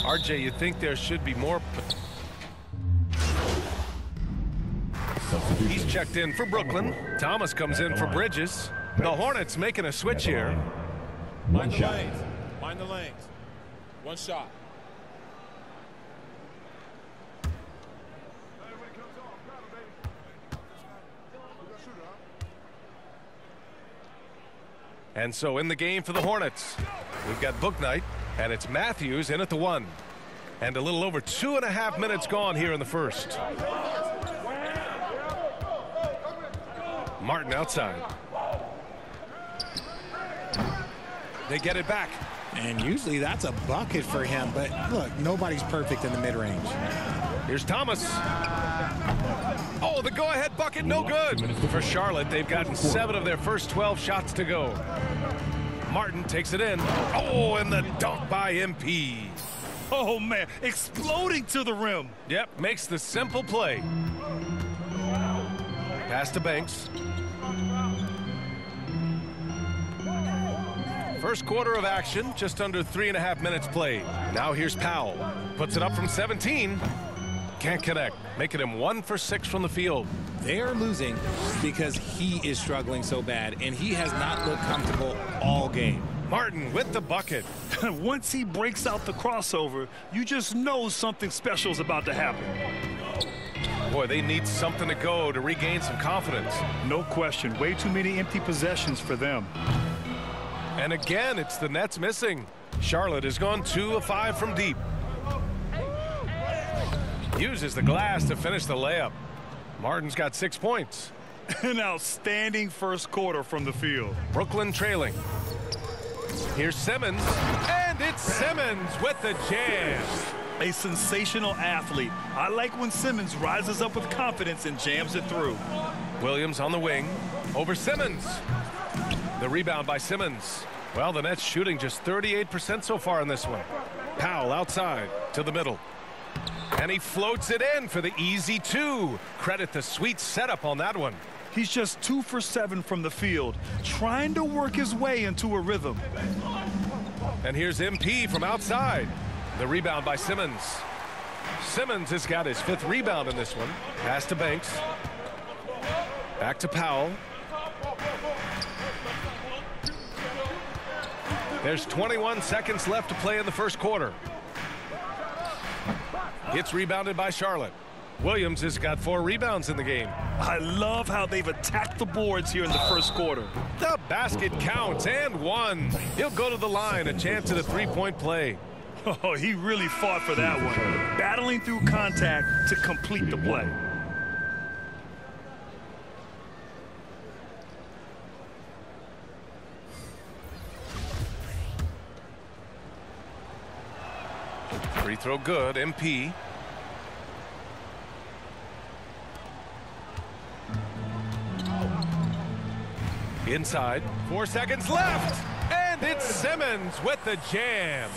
RJ, you think there should be more... He's checked in for Brooklyn. Thomas comes in for Bridges. The Hornets making a switch here. Mind the lanes. Mind the lanes. One shot. And so in the game for the Hornets, we've got Book Night, and it's Matthews in at the 1. And a little over 2.5 minutes gone here in the first. Martin outside. They get it back. And usually that's a bucket for him, but look, nobody's perfect in the mid-range. Here's Thomas. Oh, the go-ahead bucket, no good. For Charlotte, they've gotten 7 of their first 12 shots to go. Martin takes it in. Oh, and the dunk by MP. Oh, man, exploding to the rim. Yep, makes the simple play. Pass to Banks. First quarter of action, just under 3.5 minutes played. Now here's Powell. Puts it up from 17. Can't connect, making him 1 for 6 from the field. They are losing because he is struggling so bad, and he has not looked comfortable all game. Martin with the bucket. Once he breaks out the crossover, you just know something special is about to happen. Boy, they need something to go to regain some confidence. No question. Way too many empty possessions for them. And again, it's the Nets missing. Charlotte has gone 2 of 5 from deep. Uses the glass to finish the layup. Martin's got 6 points. An outstanding first quarter from the field. Brooklyn trailing. Here's Simmons, and it's Simmons with the jam. A sensational athlete. I like when Simmons rises up with confidence and jams it through. Williams on the wing, over Simmons. The rebound by Simmons. Well, the Nets shooting just 38% so far in this one. Powell outside to the middle. And he floats it in for the easy 2. Credit the sweet setup on that one. He's just 2 for 7 from the field, trying to work his way into a rhythm. And here's MP from outside. The rebound by Simmons. Simmons has got his 5th rebound in this one. Pass to Banks. Back to Powell. There's 21 seconds left to play in the first quarter. It's rebounded by Charlotte. Williams has got 4 rebounds in the game. I love how they've attacked the boards here in the first quarter. The basket counts, and 1. He'll go to the line, a chance at a 3-point play. Oh, he really fought for that one. Battling through contact to complete the play. Free throw good, MP. Inside, 4 seconds left, and it's Simmons with the jam.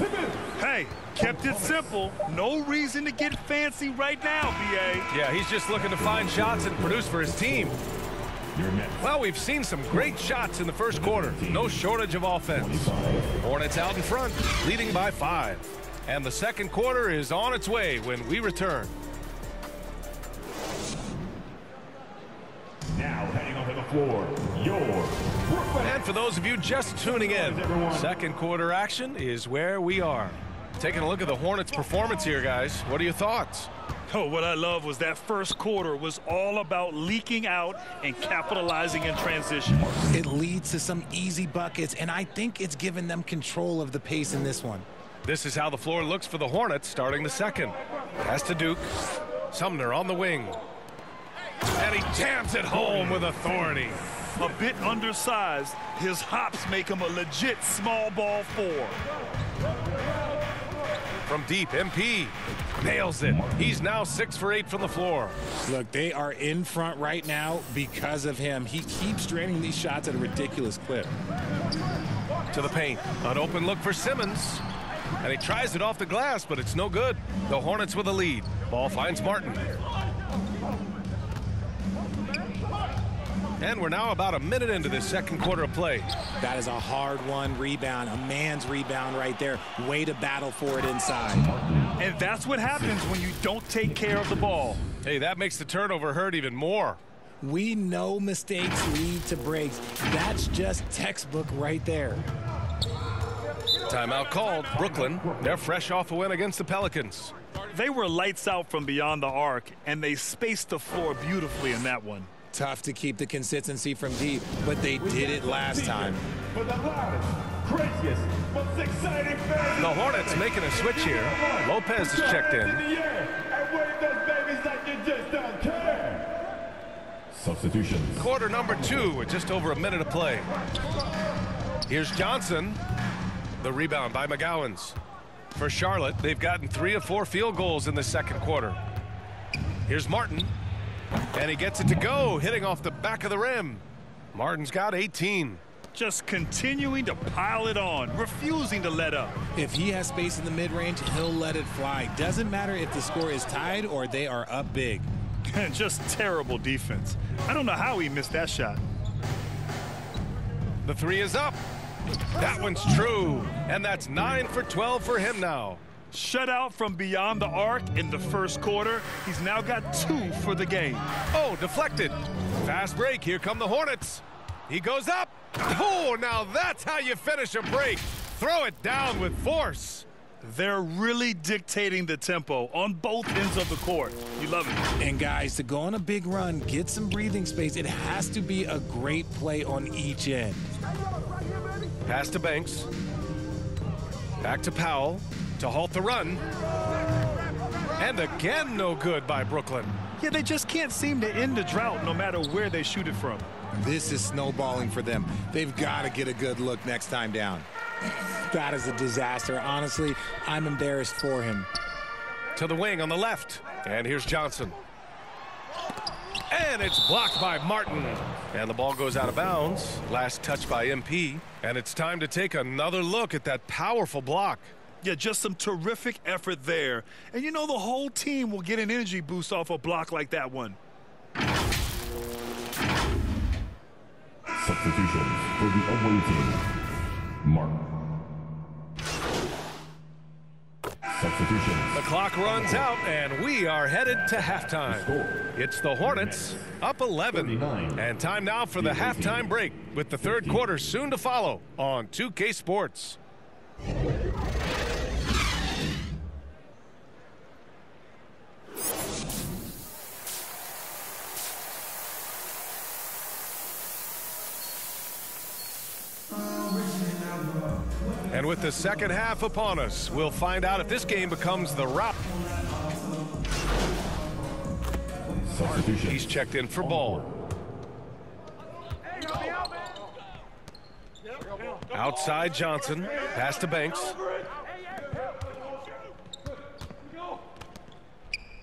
Hey, kept it simple. No reason to get fancy right now, BA. Yeah, he's just looking to find shots and produce for his team. Well, we've seen some great shots in the first quarter. No shortage of offense. Hornets out in front, leading by 5. And the second quarter is on its way when we return. Now heading onto the floor, and for those of you just tuning in, second quarter action is where we are. Taking a look at the Hornets' performance here, guys. What are your thoughts? Oh, what I love was that first quarter was all about leaking out and capitalizing in transition. It leads to some easy buckets, and I think it's given them control of the pace in this one. This is how the floor looks for the Hornets starting the second. Pass to Duke. Sumner on the wing. And he jams it home with authority. A bit undersized, his hops make him a legit small ball 4. From deep, MP nails it. He's now 6 for 8 from the floor. Look, they are in front right now because of him. He keeps draining these shots at a ridiculous clip. To the paint. An open look for Simmons. And he tries it off the glass, but it's no good. The Hornets with a lead. Ball finds Martin. And we're now about a minute into this second quarter of play. That is a hard-won rebound, a man's rebound right there. Way to battle for it inside. And that's what happens when you don't take care of the ball. Hey, that makes the turnover hurt even more. We know mistakes lead to breaks. That's just textbook right there. Timeout called. Brooklyn, they're fresh off a win against the Pelicans. They were lights out from beyond the arc, and they spaced the floor beautifully in that one. Tough to keep the consistency from deep, but they did it last time. For the loudest, craziest, most exciting fans. The Hornets making a switch here. Lopez is checked in. And wave those babies like you just don't care. Substitutions. Quarter number 2 with just over a minute of play. Here's Johnson. The rebound by McGowans. For Charlotte, they've gotten 3 of 4 field goals in the second quarter. Here's Martin. And he gets it to go, hitting off the back of the rim. Martin's got 18. Just continuing to pile it on, refusing to let up. If he has space in the mid-range, he'll let it fly. Doesn't matter if the score is tied or they are up big. Just terrible defense. I don't know how he missed that shot. The 3 is up. That one's true. And that's 9 for 12 for him now. Shut out from beyond the arc in the first quarter. He's now got 2 for the game. Oh, deflected. Fast break. Here come the Hornets. He goes up. Oh, now that's how you finish a break. Throw it down with force. They're really dictating the tempo on both ends of the court. You love it. And guys, to go on a big run, get some breathing space, it has to be a great play on each end. Pass to Banks. Back to Powell to halt the run. And again, no good by Brooklyn. Yeah, they just can't seem to end the drought no matter where they shoot it from. This is snowballing for them. They've got to get a good look next time down. That is a disaster. Honestly, I'm embarrassed for him. To the wing on the left. And here's Johnson. And it's blocked by Martin. And the ball goes out of bounds. Last touch by MP. And it's time to take another look at that powerful block. Yeah, just some terrific effort there. And you know the whole team will get an energy boost off a block like that one. Substitutions for the away team. Mark. Substitutions. The clock runs out, and we are headed to halftime. It's the Hornets up 11. And time now for the halftime break, with the third quarter soon to follow on 2K Sports. And with the second half upon us, we'll find out if this game becomes the rout. He's checked in for Ball. Outside Johnson. Pass to Banks.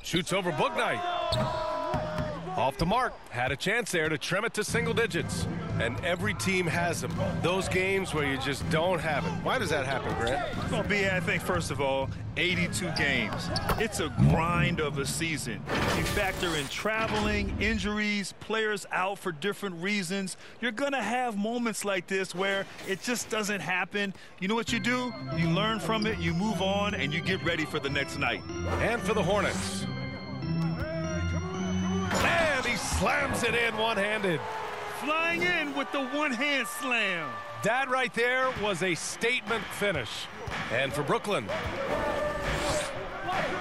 Shoots over Bouknight. Off the mark. Had a chance there to trim it to single digits. And every team has them. Those games where you just don't have it. Why does that happen, Grant? Well, B, I think, first of all, 82 games. It's a grind of a season. You factor in traveling, injuries, players out for different reasons. You're going to have moments like this where it just doesn't happen. You know what you do? You learn from it, you move on, and you get ready for the next night. And for the Hornets. And he slams it in one-handed. Flying in with the one-hand slam. That right there was a statement finish. And for Brooklyn,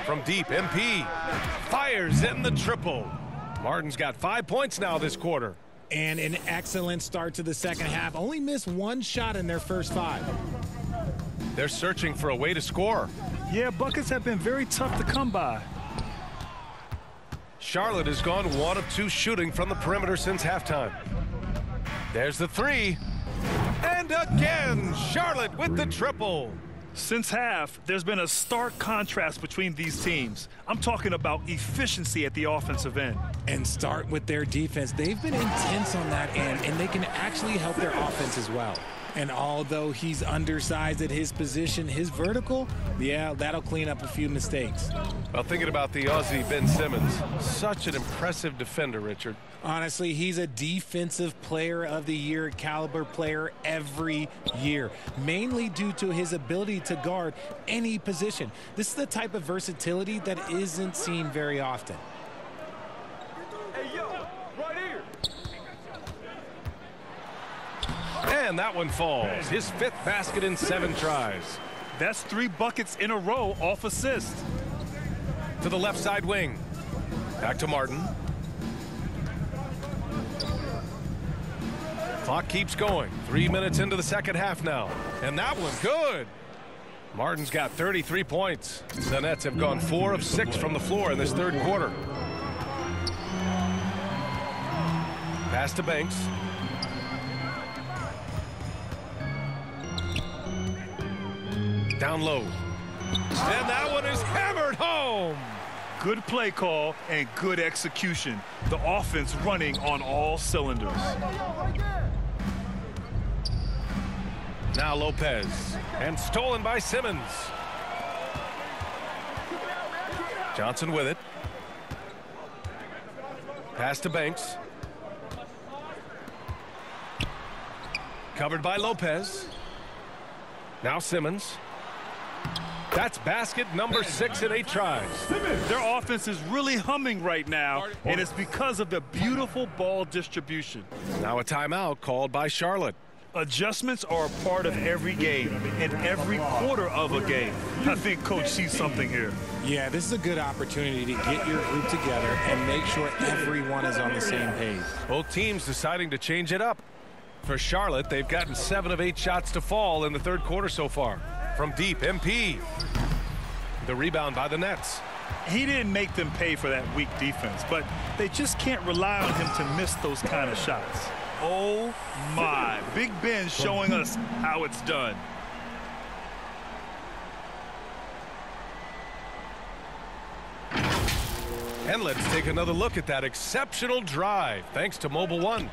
from deep, MP fires in the triple. Martin's got 5 points now this quarter. And an excellent start to the second half. Only missed one shot in their first 5. They're searching for a way to score. Yeah, buckets have been very tough to come by. Charlotte has gone 1 of 2 shooting from the perimeter since halftime. There's the 3. And again, Charlotte with the triple. Since half, there's been a stark contrast between these teams. I'm talking about efficiency at the offensive end. And start with their defense. They've been intense on that end, and they can actually help their offense as well. And although he's undersized at his position, his vertical, yeah, that'll clean up a few mistakes. Well, thinking about the Aussie Ben Simmons, such an impressive defender, Richard. Honestly, he's a defensive player of the year caliber player every year, mainly due to his ability to guard any position. This is the type of versatility that isn't seen very often. Hey, yo, right here. And that one falls. His 5th basket in 7 tries. That's 3 buckets in a row off assist. To the left side wing. Back to Martin. Clock keeps going. 3 minutes into the second half now. And that one good. Martin's got 33 points. The Nets have gone 4 of 6 from the floor in this third quarter. Pass to Banks. Down low. And that one is hammered home. Good play call and good execution. The offense running on all cylinders. Now Lopez. And stolen by Simmons. Johnson with it. Pass to Banks. Covered by Lopez. Now Simmons. That's basket number 6 in 8 tries. Their offense is really humming right now, and it's because of the beautiful ball distribution. Now a timeout called by Charlotte. Adjustments are a part of every game and every quarter of a game. I think Coach sees something here. Yeah, this is a good opportunity to get your group together and make sure everyone is on the same page. Both teams deciding to change it up. For Charlotte, they've gotten 7 of 8 shots to fall in the third quarter so far. From deep, MP. The rebound by the Nets. He didn't make them pay for that weak defense, but they just can't rely on him to miss those kind of shots. Oh, my. Big Ben showing us how it's done. And let's take another look at that exceptional drive, thanks to Mobile One.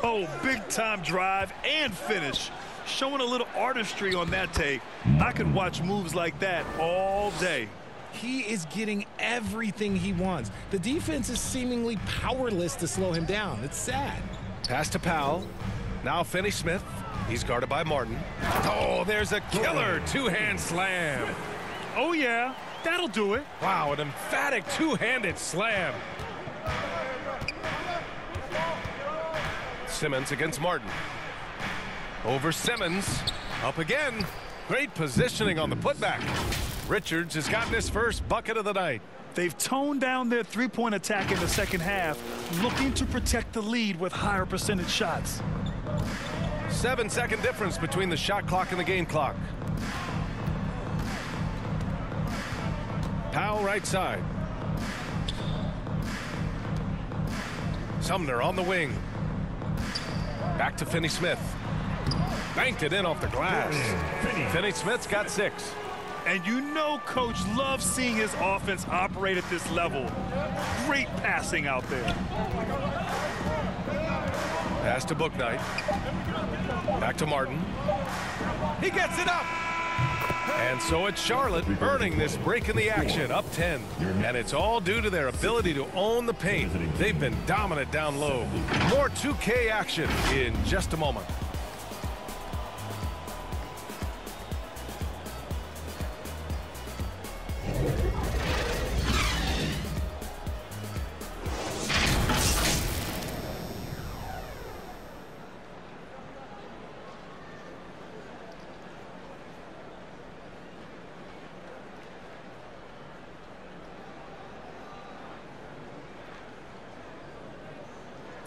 Oh, big-time drive and finish. Showing a little artistry on that take. I could watch moves like that all day. He is getting everything he wants. The defense is seemingly powerless to slow him down. It's sad. Pass to Powell. Now Finney-Smith. He's guarded by Martin. Oh, there's a killer two-hand slam. Oh, yeah. That'll do it. Wow, an emphatic two-handed slam. Simmons against Martin. Over Simmons. Up again. Great positioning on the putback. Richards has gotten his first bucket of the night. They've toned down their three-point attack in the second half, looking to protect the lead with higher percentage shots. 7-second difference between the shot clock and the game clock. Powell right side. Sumner on the wing. Back to Finney-Smith. Banked it in off the glass. Finney-Smith's got 6. And you know Coach loves seeing his offense operate at this level. Great passing out there. Pass to Bouknight. Back to Martin. He gets it up. And so it's Charlotte earning this break in the action, up 10. And it's all due to their ability to own the paint. They've been dominant down low. More 2K action in just a moment.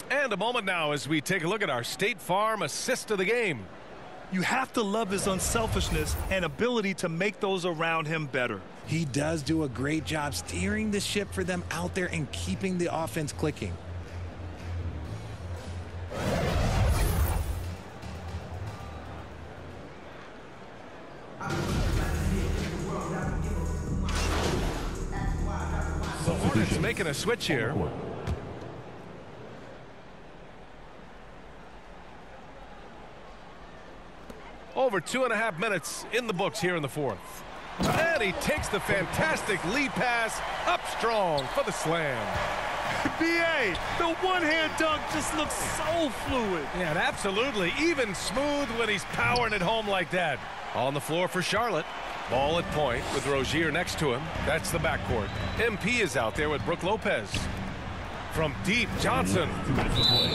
And a moment now as we take a look at our State Farm assist of the game. You have to love his unselfishness and ability to make those around him better. He does do a great job steering the ship for them out there and keeping the offense clicking. Hornets making a switch here. over 2.5 minutes in the books here in the fourth. And he takes the fantastic lead pass up strong for the slam. B.A., the one-hand dunk just looks so fluid. Yeah, and absolutely even smooth when he's powering it home like that. On the floor for Charlotte. Ball at point with Rozier next to him. That's the backcourt. MP is out there with Brook Lopez. From deep, Johnson. 2 minutes to play.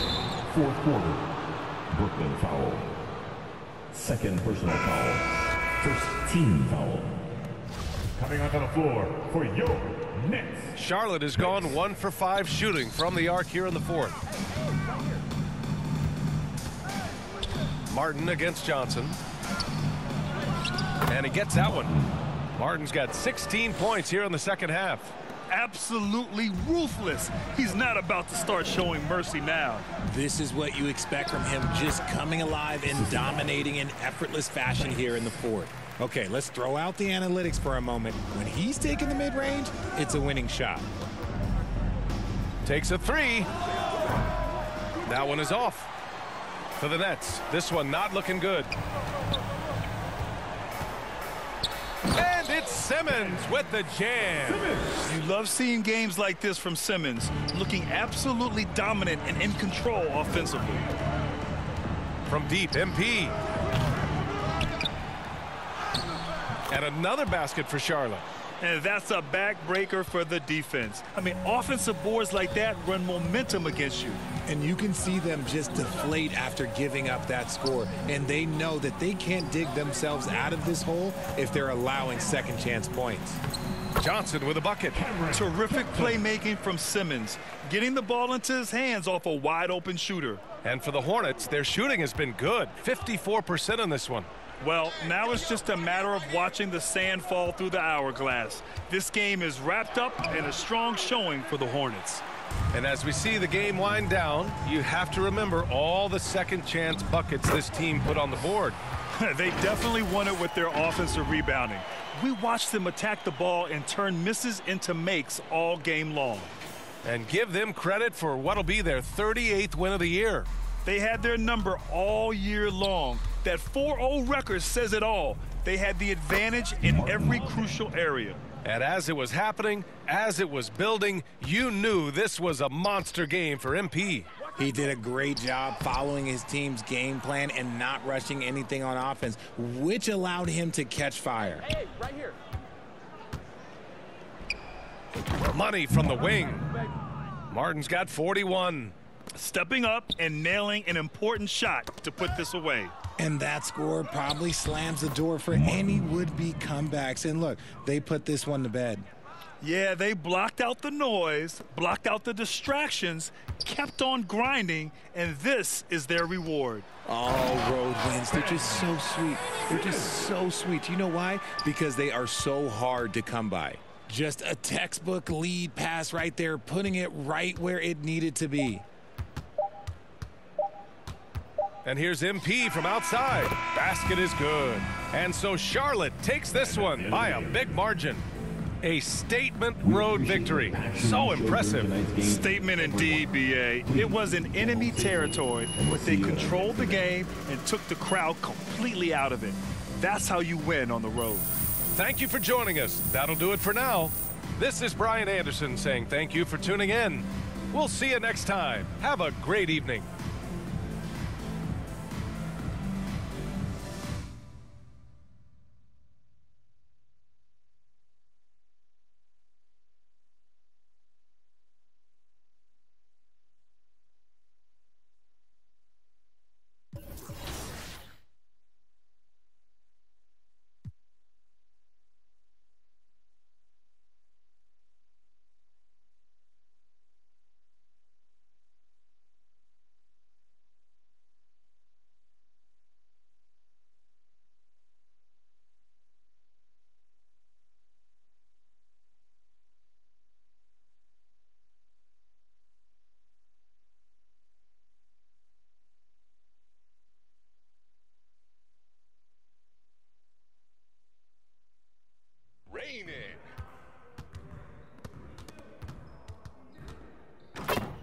Fourth quarter. Brooklyn foul. Second personal foul. First team foul. Coming onto the floor for your Nets. Charlotte has gone 1 for 5 shooting from the arc here in the fourth. Martin against Johnson. And he gets that one. Martin's got 16 points here in the second half. Absolutely ruthless. He's not about to start showing mercy now. This is what you expect from him, just coming alive and dominating in effortless fashion here in the fourth. Okay, let's throw out the analytics for a moment. When he's taking the mid-range, it's a winning shot. Takes a 3. That one is off for the Nets. This one not looking good. And it's Simmons with the jam. You love seeing games like this from Simmons, looking absolutely dominant and in control offensively. From deep, MP. And another basket for Charlotte. And that's a backbreaker for the defense. I mean, offensive boards like that run momentum against you. And you can see them just deflate after giving up that score. And they know that they can't dig themselves out of this hole if they're allowing second chance points. Johnson with a bucket. Terrific playmaking from Simmons, getting the ball into his hands off a wide open shooter. And for the Hornets, their shooting has been good. 54% on this one. Well, now it's just a matter of watching the sand fall through the hourglass. This game is wrapped up in a strong showing for the Hornets. And as we see the game wind down, you have to remember all the second chance buckets this team put on the board. They definitely won it with their offensive rebounding. We watched them attack the ball and turn misses into makes all game long. And give them credit for what'll be their 38th win of the year. They had their number all year long. That 4-0 record says it all. They had the advantage in every crucial area. And as it was happening, as it was building, you knew this was a monster game for MP. He did a great job following his team's game plan and not rushing anything on offense, which allowed him to catch fire. Hey, right here. Money from the wing. Martin's got 41. Stepping up and nailing an important shot to put this away. And that score probably slams the door for any would-be comebacks. And look, they put this one to bed. Yeah, they blocked out the noise, blocked out the distractions, kept on grinding, and this is their reward. All road wins. They're just so sweet. They're just so sweet. You know why? Because they are so hard to come by. Just a textbook lead pass right there, putting it right where it needed to be. And here's MP from outside. Basket is good. And so Charlotte takes this one by a big margin. A statement road victory. So impressive. Statement indeed, B.A. It was in enemy territory, but they controlled the game and took the crowd completely out of it. That's how you win on the road. Thank you for joining us. That'll do it for now. This is Brian Anderson saying thank you for tuning in. We'll see you next time. Have a great evening.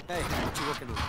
Hey, what you working with?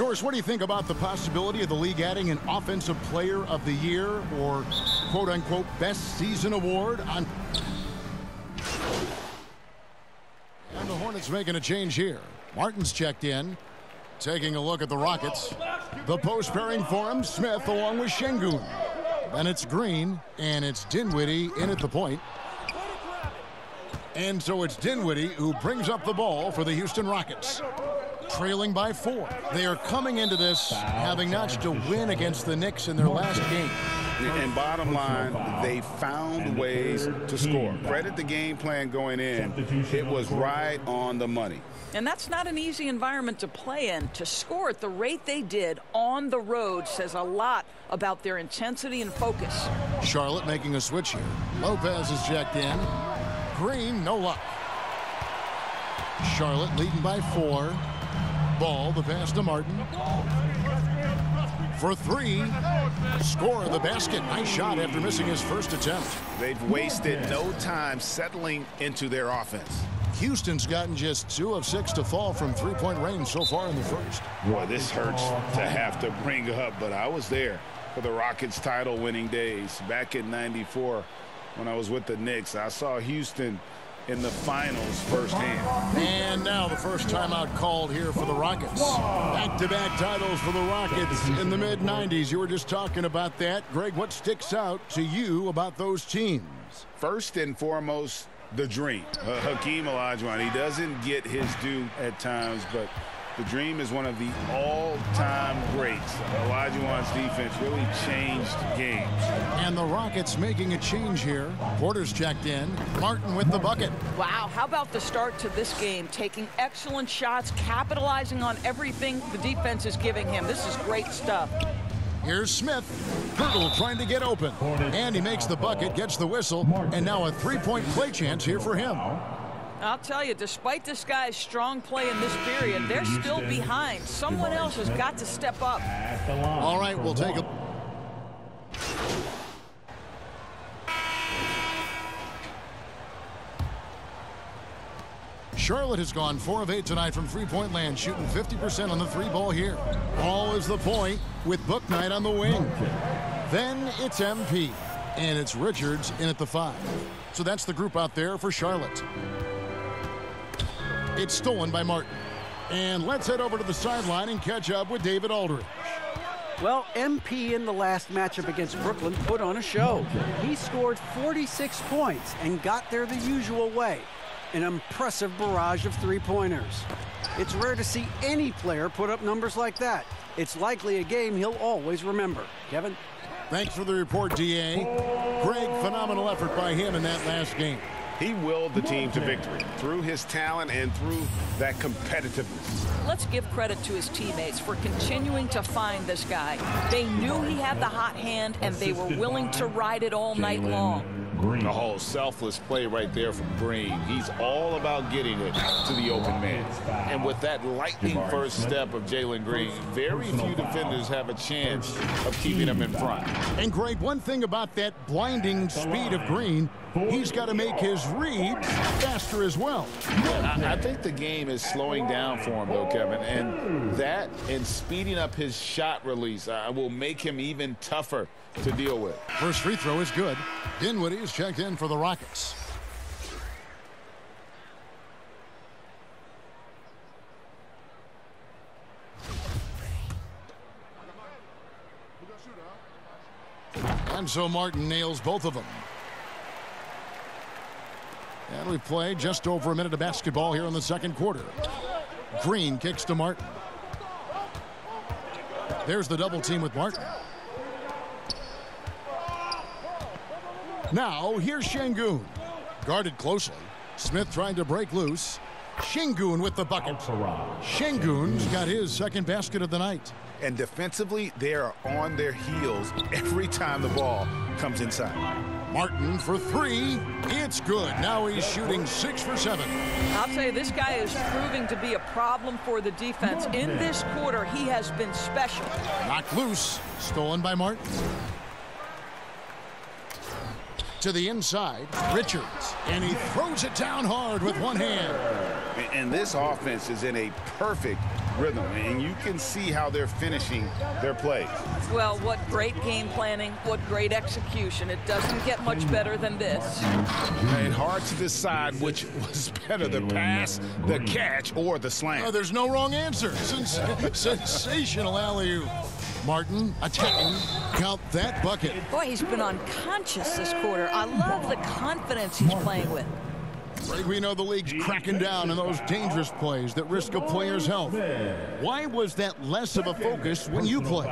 Doris, what do you think about the possibility of the league adding an Offensive Player of the Year or quote-unquote best season award on... And the Hornets making a change here. Martin's checked in. Taking a look at the Rockets. The post pairing for him, Smith along with Şengün. Then it's Green, and it's Dinwiddie in at the point. And so it's Dinwiddie who brings up the ball for the Houston Rockets. Trailing by 4. They are coming into this having notched a win against the Knicks in their last game. And bottom line, they found ways to score. Credit the game plan going in. It was right on the money. And that's not an easy environment to play in. To score at the rate they did on the road says a lot about their intensity and focus. Charlotte making a switch here. Lopez is checked in. Green, no luck. Charlotte leading by 4. Ball, the pass to Martin. For 3. Score the basket. Nice shot after missing his first attempt. They've wasted no time settling into their offense. Houston's gotten just 2 of 6 to fall from three-point range so far in the first. Boy, this hurts to have to bring up, but I was there for the Rockets title-winning days. Back in '94 when I was with the Knicks, I saw Houston in the finals firsthand. And now the first timeout called here for the Rockets. Back-to-back titles for the Rockets in the mid-'90s. You were just talking about that. Greg, what sticks out to you about those teams? First and foremost, the Dream. Hakeem Olajuwon. He doesn't get his due at times, but the Dream is one of the all-time greats. Olajuwon's defense really changed games. And the Rockets making a change here. Porter's checked in. Martin with the bucket. Wow, how about the start to this game? Taking excellent shots, capitalizing on everything the defense is giving him. This is great stuff. Here's Smith. Girdle trying to get open. And he makes the bucket, gets the whistle, and now a three-point play chance here for him. I'll tell you, despite this guy's strong play in this period, they're still behind. Someone else has got to step up. All right, we'll take a... Charlotte has gone 4 of 8 tonight from three-point land, shooting 50% on the 3-ball here. Ball is the point with Book Knight on the wing. Then it's MP, and it's Richards in at the 5. So that's the group out there for Charlotte. It's stolen by Martin. And let's head over to the sideline and catch up with David Aldridge. Well, MP in the last matchup against Brooklyn put on a show. He scored 46 points and got there the usual way. An impressive barrage of three-pointers. It's rare to see any player put up numbers like that. It's likely a game he'll always remember. Kevin? Thanks for the report, D.A. Greg, phenomenal effort by him in that last game. He willed the team to victory through his talent and through that competitiveness. Let's give credit to his teammates for continuing to find this guy. They knew he had the hot hand, and they were willing to ride it all night long. A whole selfless play right there from Green. He's all about getting it to the open man. And with that lightning first step of Jalen Green, very few defenders have a chance of keeping him in front. And Greg, one thing about that blinding speed of Green, he's got to make his reads faster as well. I think the game is slowing down for him, though, Kevin. And that and speeding up his shot release will make him even tougher to deal with. First free throw is good. Dinwiddie is checked in for the Rockets. And so Martin nails both of them. And we've played just over a minute of basketball here in the second quarter. Green kicks to Martin. There's the double team with Martin. Now, here's Şengün. Guarded closely. Smith trying to break loose. Şengün with the bucket. Şengün's got his second basket of the night. And defensively, they are on their heels every time the ball comes inside. Martin for 3. It's good. Now he's shooting 6 for 7. I'll tell you, this guy is proving to be a problem for the defense. In this quarter, he has been special. Knocked loose. Stolen by Martin. To the inside, Richards. And he throws it down hard with one hand. And this offense is in a perfect rhythm, and you can see how they're finishing their plays. Well, what great game planning, what great execution. It doesn't get much better than this. It's hard to decide which was better, the pass, the catch, or the slam. There's no wrong answer. Sensational alley-oop. Martin attacking. Count that bucket. Boy, he's been unconscious this quarter. I love the confidence he's playing with. Greg, we know the league's cracking down on those dangerous plays that risk a player's health. Why was that less of a focus when you play?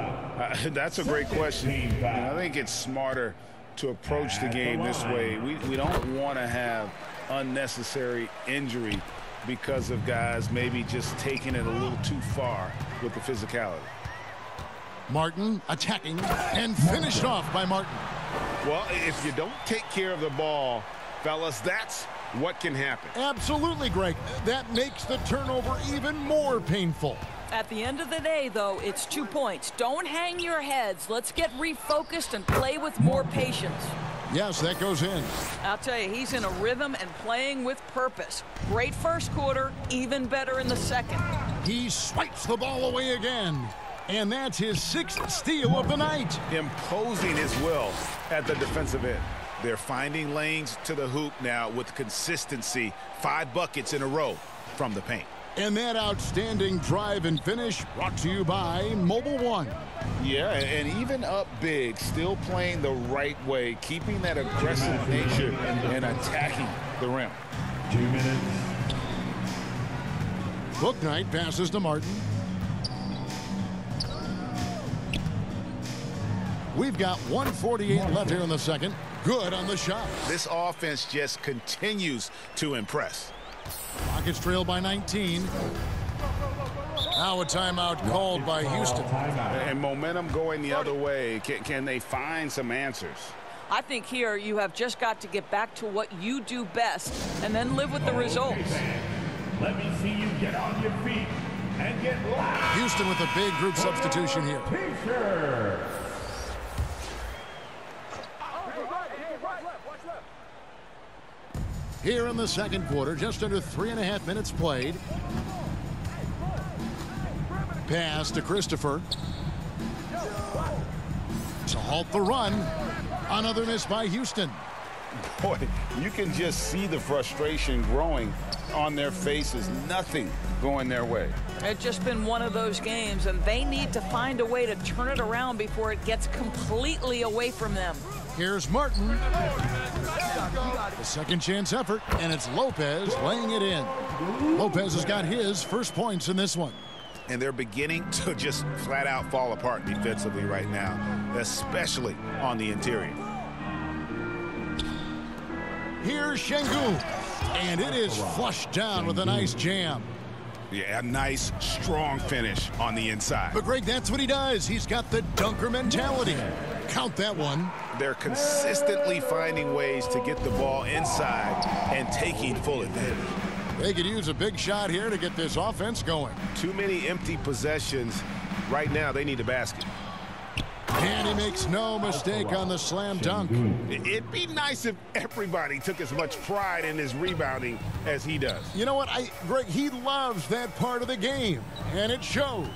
That's a great question. I think it's smarter to approach the game this way. We don't want to have unnecessary injury because of guys maybe just taking it a little too far with the physicality. Martin attacking and finished off by Martin. Well, if you don't take care of the ball, fellas, that's what can happen. Absolutely, Greg. That makes the turnover even more painful. At the end of the day, though, it's 2 points. Don't hang your heads. Let's get refocused and play with more patience. Yes, that goes in. I'll tell you, he's in a rhythm and playing with purpose. Great first quarter, even better in the second. He swipes the ball away again. And that's his 6th steal of the night. Imposing his will at the defensive end. They're finding lanes to the hoop now with consistency. 5 buckets in a row from the paint. And that outstanding drive and finish brought to you by Mobile One. Yeah, and even up big, still playing the right way, keeping that aggressive nature and attacking the rim. 2 minutes. Bouknight passes to Martin. We've got 1:48 left here in the second. Good on the shot. This offense just continues to impress. Rockets trail by 19. Now a timeout called by Houston. And momentum going the other way. Can they find some answers? I think here you have just got to get back to what you do best and then live with the results. Let me see you get on your feet and get loud. Houston with a big group substitution here. T-shirt. Here in the second quarter, just under 3.5 minutes played. Pass to Christopher. To halt the run. Another miss by Houston. Boy, you can just see the frustration growing on their faces. Nothing going their way. It's just been one of those games, and they need to find a way to turn it around before it gets completely away from them. Here's Martin. The second chance effort, and it's Lopez laying it in. Lopez has got his first points in this one. And they're beginning to just flat out fall apart defensively right now, especially on the interior. Here's Şengün, and it is flushed down with a nice jam. Yeah, a nice, strong finish on the inside. But Greg, that's what he does. He's got the dunker mentality. Count that one. They're consistently finding ways to get the ball inside and taking full advantage. They could use a big shot here to get this offense going. Too many empty possessions. Right now, they need a basket. And he makes no mistake on the slam dunk. It'd be nice if everybody took as much pride in his rebounding as he does. You know what, Greg, he loves that part of the game, and it shows.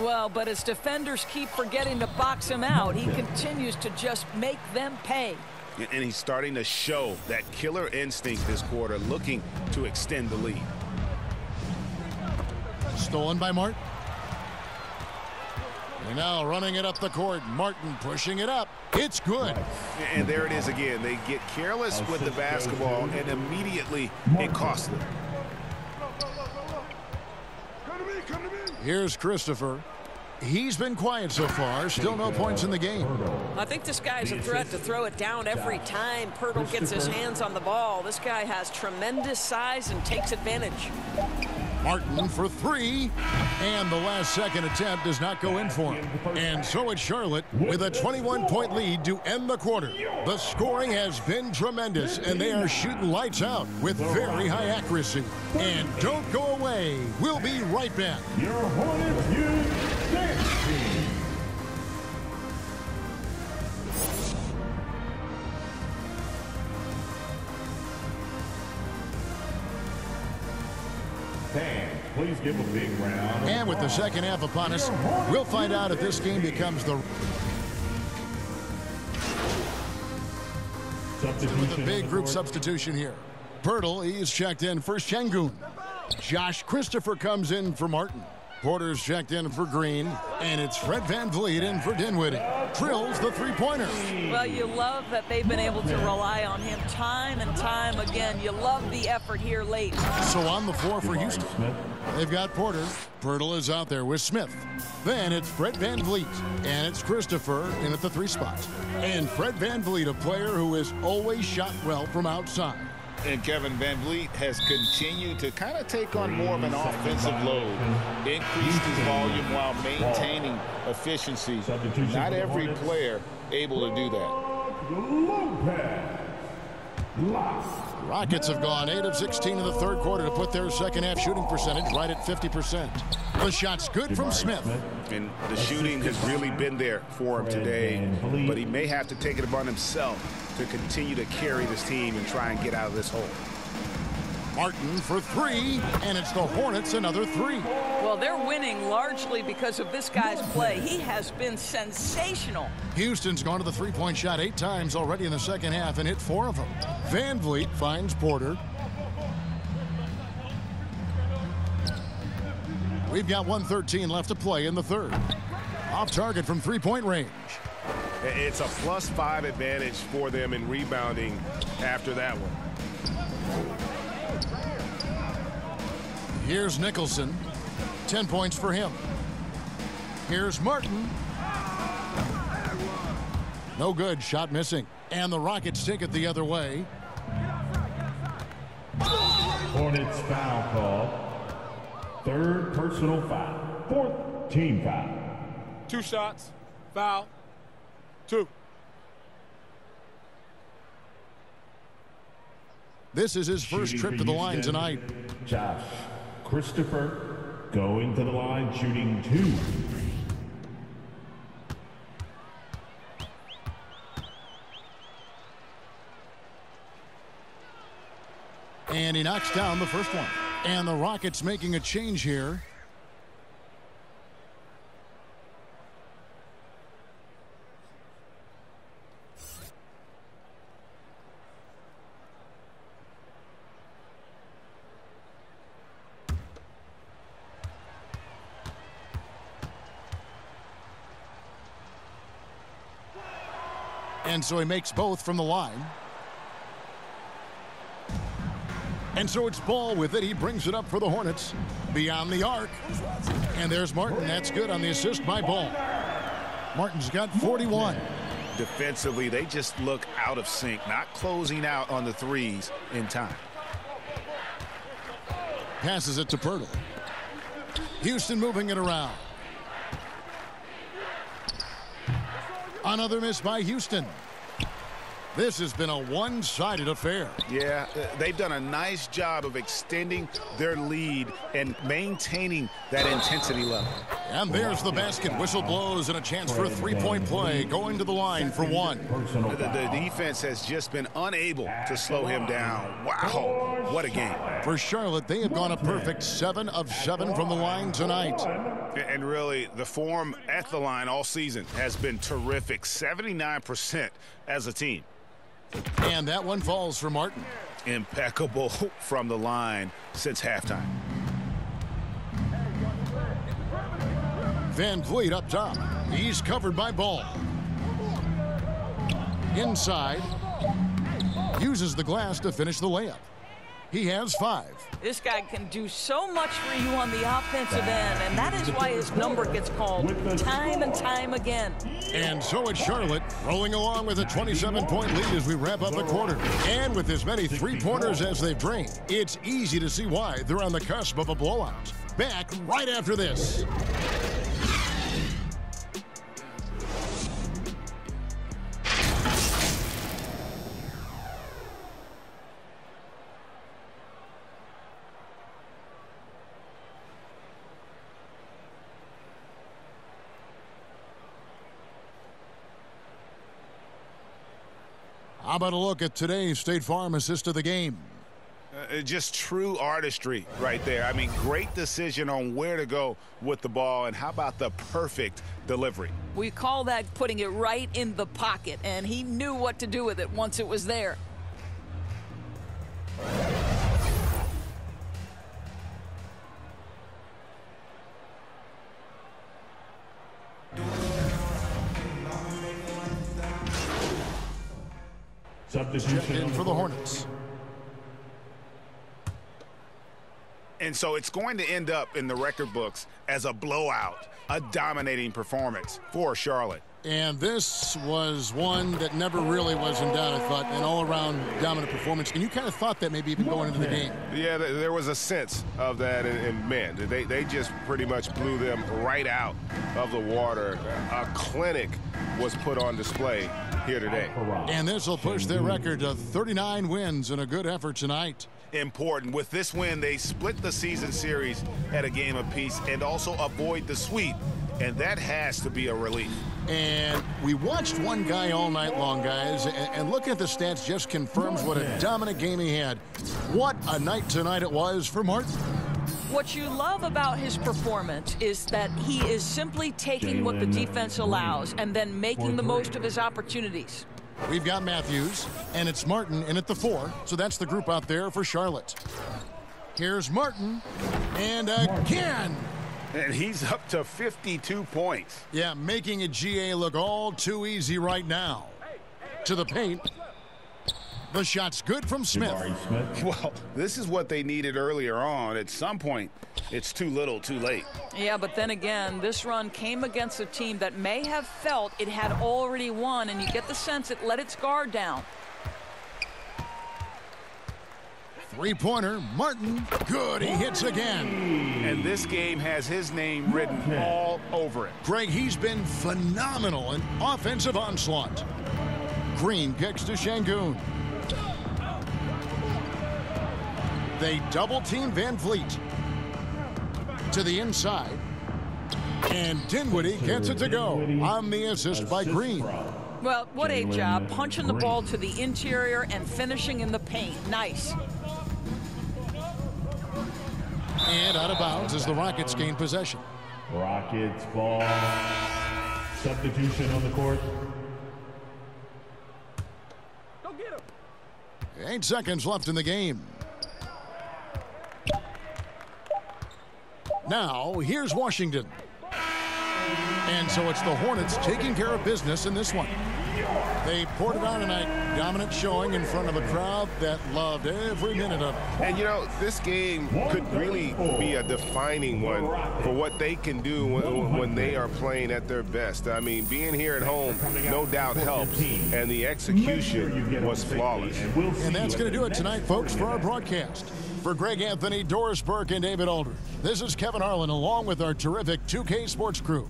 Well, but as defenders keep forgetting to box him out, he continues to just make them pay. And he's starting to show that killer instinct this quarter, looking to extend the lead. Stolen by Martin. And now running it up the court. Martin pushing it up. It's good. And there it is again. They get careless with the basketball, and immediately it costs them. Here's Christopher. He's been quiet so far. Still no points in the game. I think this guy's a threat to throw it down every time Pirtle gets his hands on the ball. This guy has tremendous size and takes advantage. Martin for three, and the last second attempt does not go in for him. And so it's Charlotte with a 21-point lead to end the quarter. The scoring has been tremendous, and they are shooting lights out with very high accuracy. And don't go away. We'll be right back. Your Hornets use dance team. Fans, please give a big round. And with the second half upon us, we'll find out if this game becomes the big group substitution here. Pirtle, he is checked in for Şengün. Josh Christopher comes in for Martin. Porter's checked in for Green, and it's Fred VanVleet in for Dinwiddie. Drills the three-pointer. Well, you love that they've been able to rely on him time and time again. You love the effort here late. So on the floor for Houston, they've got Porter. Pirtle is out there with Smith. Then it's Fred VanVleet, and it's Christopher in at the three spot. And Fred VanVleet, a player who has always shot well from outside. And Kevin VanVleet has continued to kind of take on more of an offensive load, increased his volume while maintaining efficiency. Not every player able to do that. Rockets have gone 8 of 16 in the third quarter to put their second half shooting percentage right at 50%. The shot's good from Smith. And the shooting has really been there for him today, but he may have to take it upon himself to continue to carry this team and try and get out of this hole. Martin for three, and it's the Hornets another three. Well, they're winning largely because of this guy's play. He has been sensational. Houston's gone to the three-point shot 8 times already in the second half and hit 4 of them. VanVleet finds Porter. We've got 1:13 left to play in the third. Off target from three-point range. It's a +5 advantage for them in rebounding after that one. Here's Nicholson. 10 points for him. Here's Martin. No good. Shot missing. And the Rockets take it the other way. Hornets foul call. Third personal foul. Fourth team foul. 2 shots. Foul. 2. This is his first trip to the line tonight. Josh Christopher going to the line, shooting 2. And he knocks down the first one. And the Rockets making a change here. And so he makes both from the line. And so it's Ball with it. He brings it up for the Hornets. Beyond the arc. And there's Martin. That's good on the assist by Ball. Martin's got 41. Defensively, they just look out of sync, not closing out on the threes in time. Passes it to Pirtle. Houston moving it around. Another miss by Houston. This has been a one-sided affair. Yeah, they've done a nice job of extending their lead and maintaining that intensity level. And there's the basket. Whistle blows and a chance for a three-point play. Going to the line for one. The defense has just been unable to slow him down. Wow, what a game. For Charlotte, they have gone a perfect 7 of 7 from the line tonight. And really, the form at the line all season has been terrific. 79% as a team. And that one falls for Martin. Impeccable from the line since halftime. VanVleet up top. He's covered by Ball. Inside. Uses the glass to finish the layup. He has 5. This guy can do so much for you on the offensive end, and that is why his number gets called time and time again. And so it's Charlotte rolling along with a 27-point lead as we wrap up the quarter. And with as many three-pointers as they've drained, it's easy to see why they're on the cusp of a blowout. Back right after this. How about a look at today's State Farm assist of the game? Just true artistry right there. I mean, great decision on where to go with the ball, and how about the perfect delivery? We call that putting it right in the pocket, and he knew what to do with it once it was there. Substitution for the Hornets. And so it's going to end up in the record books as a blowout, a dominating performance for Charlotte. And this was one that never really was in doubt, I thought, an all-around dominant performance. And you kind of thought that maybe even going into the game. Yeah, there was a sense of that, and man, they just pretty much blew them right out of the water. A clinic was put on display here today. And this will push their record to 39 wins and a good effort tonight. Important. With this win, they split the season series at a game apiece and also avoid the sweep, and that has to be a relief. And we watched one guy all night long, guys, and looking at the stats just confirms what a dominant game he had. What a night tonight it was for Martin. What you love about his performance is that he is simply taking what the defense allows and then making the most of his opportunities. We've got Matthews, and it's Martin in at the 4, so that's the group out there for Charlotte. Here's Martin, and again. And he's up to 52 points. Yeah, making a GA look all too easy right now. To the paint. The shot's good from Smith. Well, this is what they needed earlier on. At some point, it's too little, too late. Yeah, but then again, this run came against a team that may have felt it had already won, and you get the sense it let its guard down. Three-pointer, Martin, good, he hits again. And this game has his name written all over it. Greg, he's been phenomenal in offensive onslaught. Green kicks to Şengün. They double-team Van Vliet. To the inside. And Dinwiddie gets it to go on the assist by Green. Well, what a job, punching the ball to the interior and finishing in the paint. Nice. And out of bounds as the Rockets gain possession. Rockets ball. Substitution on the court. Go get him. 8 seconds left in the game. Now, here's Washington. And so it's the Hornets taking care of business in this one. They poured it on tonight. Dominant showing in front of a crowd that loved every minute of it. And, you know, this game could really be a defining one for what they can do when they are playing at their best. I mean, being here at home no doubt helps, and the execution was flawless. And that's going to do it tonight, folks, for our broadcast. For Greg Anthony, Doris Burke, and David Aldridge, this is Kevin Harlan along with our terrific 2K Sports crew.